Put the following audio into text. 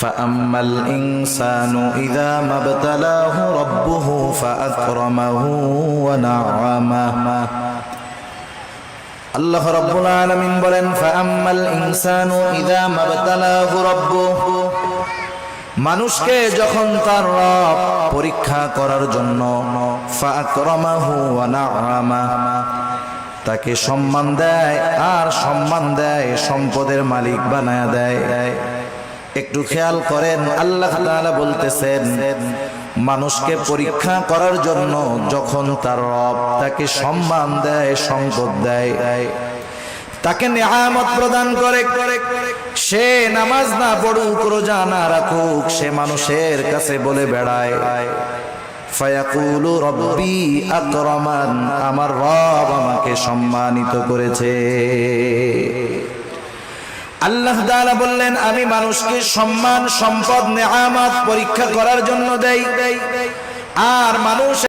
فأما الإنسان إذا ما ابتلاه ربه فأكرمه ونعمه আল্লাহ রাব্বুল আলামিন বলেন ফাআম্মাল ইনসানু ইযা মাবতালাহু রাব্বুহু মানুষকে যখন তার রব পরীক্ষা করার জন্য ফাআকরামাহু ওয়া নাআমা তাকে সম্মান দেয় আর সম্মান দেয় সম্পদের মালিক বানায়া দেয়। একটু খেয়াল করেন আল্লাহ তাআলা বলতেছেন মানুষকে পরীক্ষা করার জন্য যখন তার রব তাকে সম্মান দেয় সম্পদ দেয় তাকে নিয়ামত প্রদান করে সে নামাজ না পড়ুক রোজা না রাখুক সে মানুষের কাছে বলে বেড়ায় ফায়াকুলু রব্বি আকরামান আমার রব আমাকে সম্মানিত করেছে। আল্লাহ তাআলা বললেন আমি মানুষকে সম্মান সম্পদ নিয়ামত পরীক্ষা করার জন্য দেই আর মানুষ